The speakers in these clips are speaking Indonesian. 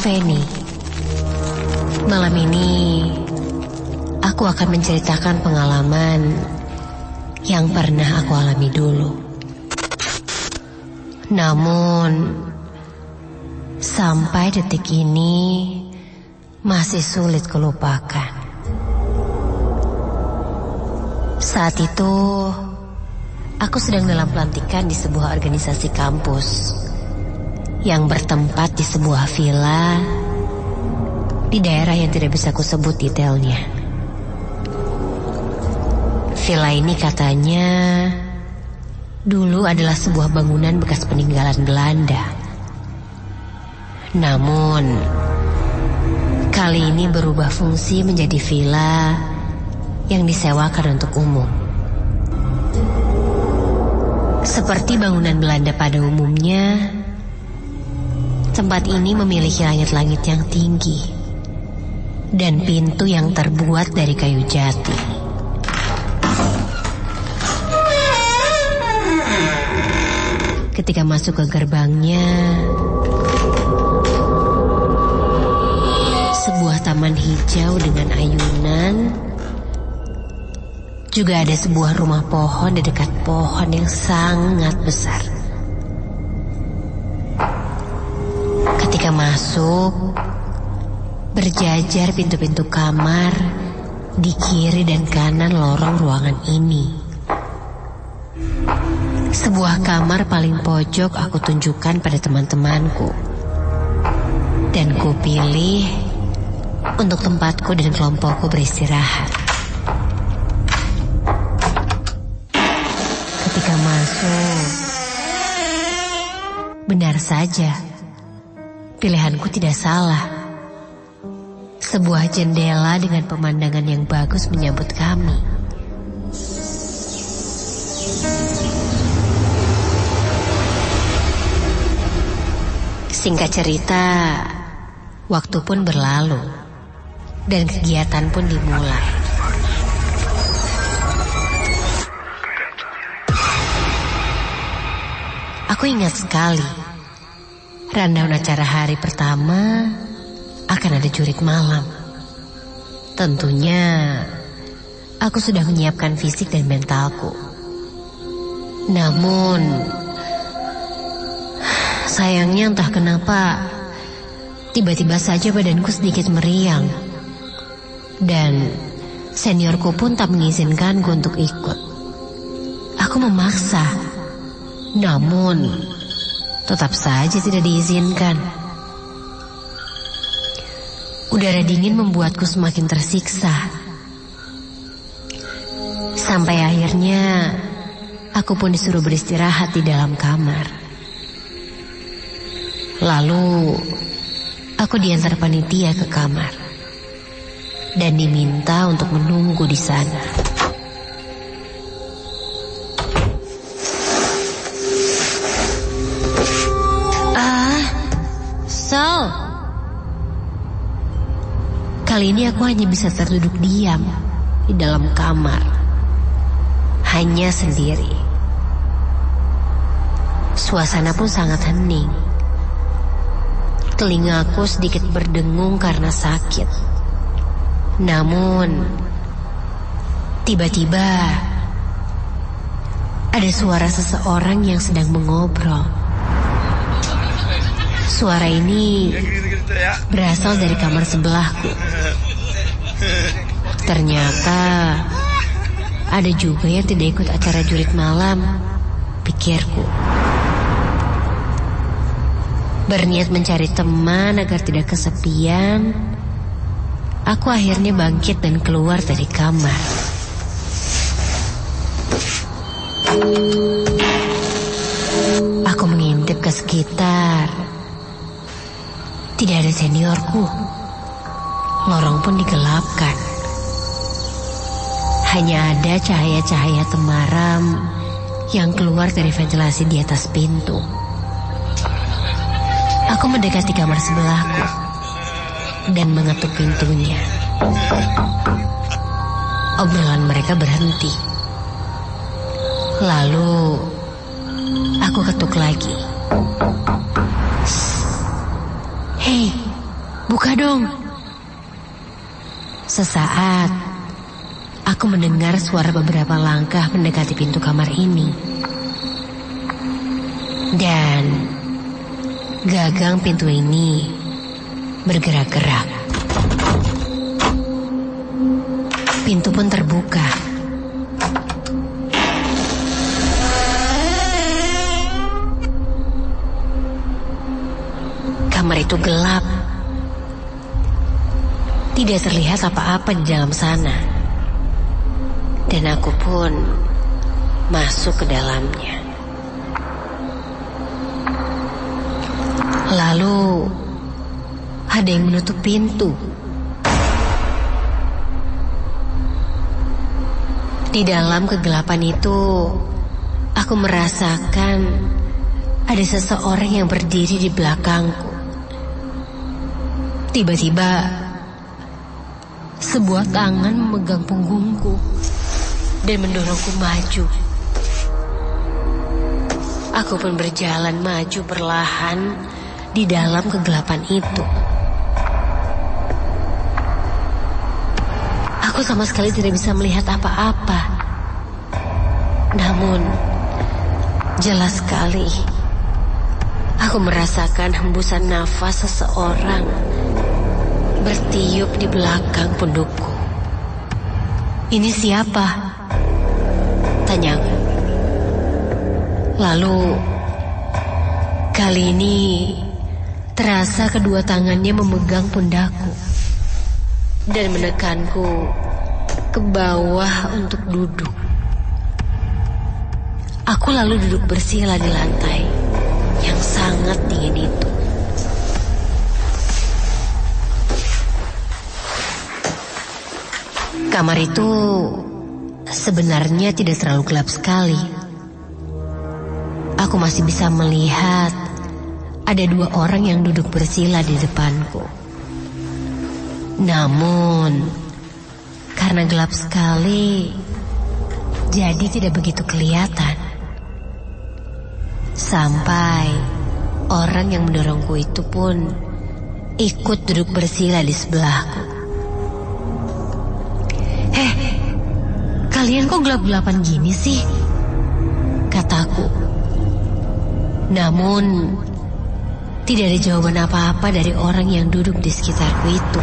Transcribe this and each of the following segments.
Feni. Malam ini aku akan menceritakan pengalaman yang pernah aku alami dulu. Namun sampai detik ini masih sulit kulupakan. Saat itu aku sedang dalam pelantikan di sebuah organisasi kampus yang bertempat di sebuah villa di daerah yang tidak bisa kusebut detailnya. Villa ini katanya dulu adalah sebuah bangunan bekas peninggalan Belanda. Namun kali ini berubah fungsi menjadi villa yang disewakan untuk umum. Seperti bangunan Belanda pada umumnya, tempat ini memiliki langit-langit yang tinggi dan pintu yang terbuat dari kayu jati. Ketika masuk ke gerbangnya, sebuah taman hijau dengan ayunan. Juga ada sebuah rumah pohon di dekat pohon yang sangat besar. Ketika masuk, berjajar pintu-pintu kamar di kiri dan kanan lorong ruangan ini. Sebuah kamar paling pojok aku tunjukkan pada teman-temanku. Dan ku pilih untuk tempatku dan kelompokku beristirahat. Ketika masuk, benar saja, pilihanku tidak salah. Sebuah jendela dengan pemandangan yang bagus menyambut kami. Singkat cerita, waktu pun berlalu dan kegiatan pun dimulai. Aku ingat sekali, rundown acara hari pertama akan ada jurit malam. Tentunya aku sudah menyiapkan fisik dan mentalku. Namun sayangnya entah kenapa tiba-tiba saja badanku sedikit meriang. Dan seniorku pun tak mengizinkanku untuk ikut. Aku memaksa, namun tetap saja tidak diizinkan. Udara dingin membuatku semakin tersiksa. Sampai akhirnya aku pun disuruh beristirahat di dalam kamar. Lalu aku diantar panitia ke kamar dan diminta untuk menunggu di sana. Kali ini aku hanya bisa terduduk diam di dalam kamar, hanya sendiri. Suasana pun sangat hening. Telingaku sedikit berdengung karena sakit. Namun tiba-tiba ada suara seseorang yang sedang mengobrol. Suara ini berasal dari kamar sebelahku. Ternyata ada juga yang tidak ikut acara jurit malam, pikirku. Berniat mencari teman agar tidak kesepian, aku akhirnya bangkit dan keluar dari kamar. Aku mengintip ke sekitar. Tidak ada seniorku. Lorong pun digelapkan. Hanya ada cahaya-cahaya temaram yang keluar dari ventilasi di atas pintu. Aku mendekati kamar sebelahku dan mengetuk pintunya. Obrolan mereka berhenti. Lalu aku ketuk lagi. Hei, Buka dong. Sesaat, aku mendengar suara beberapa langkah mendekati pintu kamar ini. Dan gagang pintu ini bergerak-gerak. Pintu pun terbuka. Kamar itu gelap. Tidak terlihat apa-apa di dalam sana. Dan aku pun masuk ke dalamnya. Lalu ada yang menutup pintu. Di dalam kegelapan itu, aku merasakan ada seseorang yang berdiri di belakangku. Tiba-tiba, sebuah tangan memegang punggungku dan mendorongku maju. Aku pun berjalan maju perlahan di dalam kegelapan itu. Aku sama sekali tidak bisa melihat apa-apa. Namun, jelas sekali aku merasakan hembusan nafas seseorang bertiup di belakang pundukku. Ini siapa? Tanyaku. Lalu, kali ini terasa kedua tangannya memegang pundakku dan menekanku ke bawah untuk duduk. Aku lalu duduk bersila di lantai yang sangat dingin itu. Kamar itu sebenarnya tidak terlalu gelap sekali. Aku masih bisa melihat ada dua orang yang duduk bersila di depanku. Namun, karena gelap sekali, jadi tidak begitu kelihatan. Sampai orang yang mendorongku itu pun ikut duduk bersila di sebelahku. "Heh, kalian kok gelap-gelapan gini sih?" kataku. Namun, tidak ada jawaban apa-apa dari orang yang duduk di sekitarku itu.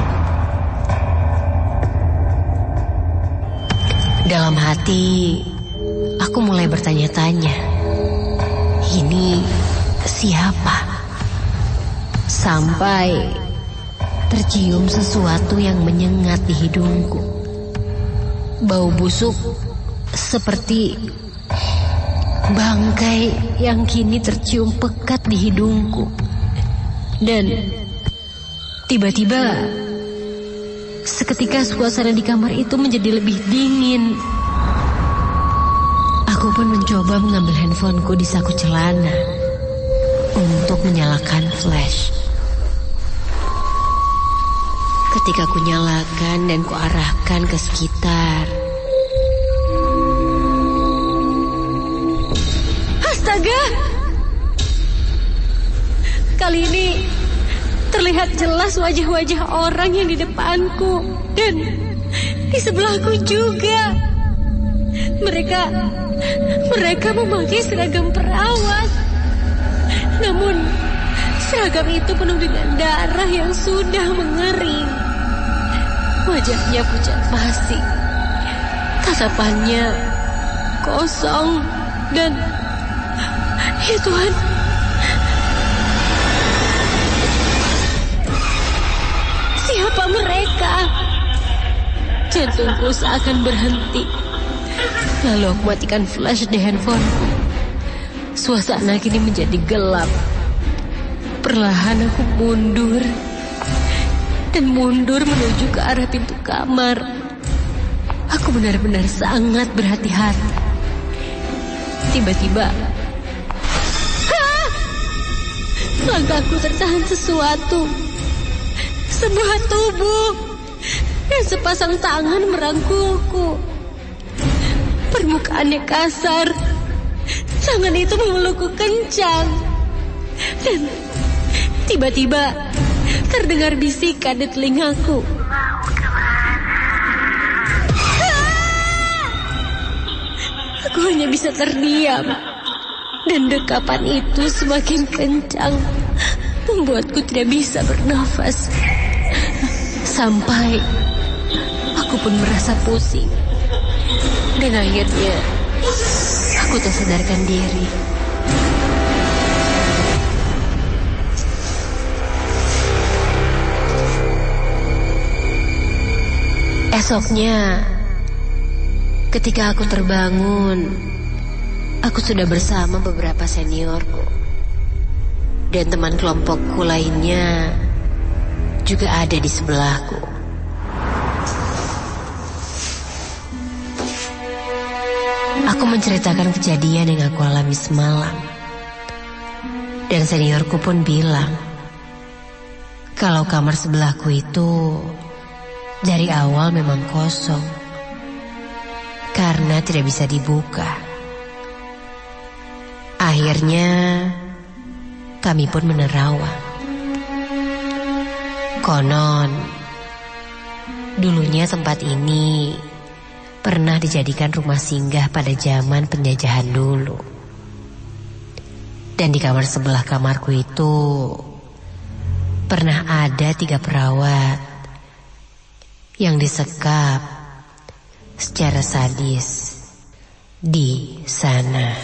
Dalam hati, aku mulai bertanya-tanya, ini siapa? Sampai tercium sesuatu yang menyengat di hidungku. Bau busuk seperti bangkai yang kini tercium pekat di hidungku. Dan tiba-tiba seketika suasana di kamar itu menjadi lebih dingin. Aku pun mencoba mengambil handphoneku di saku celana untuk menyalakan flash. Ketika ku nyalakan dan ku arahkan ke sekitar, astaga! Kali ini terlihat jelas wajah-wajah orang yang di depanku dan di sebelahku juga. Mereka memakai seragam perawat. Namun seragam itu penuh dengan darah yang sudah mengering. Wajahnya pucat pasi. Tatapannya kosong dan ya Tuhan, siapa mereka? Jantungku seakan berhenti. Lalu aku matikan flash di handphoneku. Suasana kini menjadi gelap. Perlahan aku mundur menuju ke arah pintu kamar. Aku benar-benar sangat berhati-hati. Tiba-tiba, langkahku tertahan sesuatu. Sebuah tubuh dan sepasang tangan merangkulku. Permukaannya kasar. Tangan itu memelukku kencang. Dan tiba-tiba terdengar bisikan di telingaku. Aku hanya bisa terdiam. Dan dekapan itu semakin kencang, membuatku tidak bisa bernafas. Sampai aku pun merasa pusing. Dan akhirnya aku tersadarkan diri. Esoknya, ketika aku terbangun, aku sudah bersama beberapa seniorku. Dan teman kelompokku lainnya juga ada di sebelahku. Aku menceritakan kejadian yang aku alami semalam. Dan seniorku pun bilang kalau kamar sebelahku itu dari awal memang kosong karena tidak bisa dibuka. Akhirnya kami pun menerawang. Konon dulunya tempat ini pernah dijadikan rumah singgah pada zaman penjajahan dulu. Dan di kamar sebelah kamarku itu pernah ada 3 perawat yang disekap secara sadis di sana.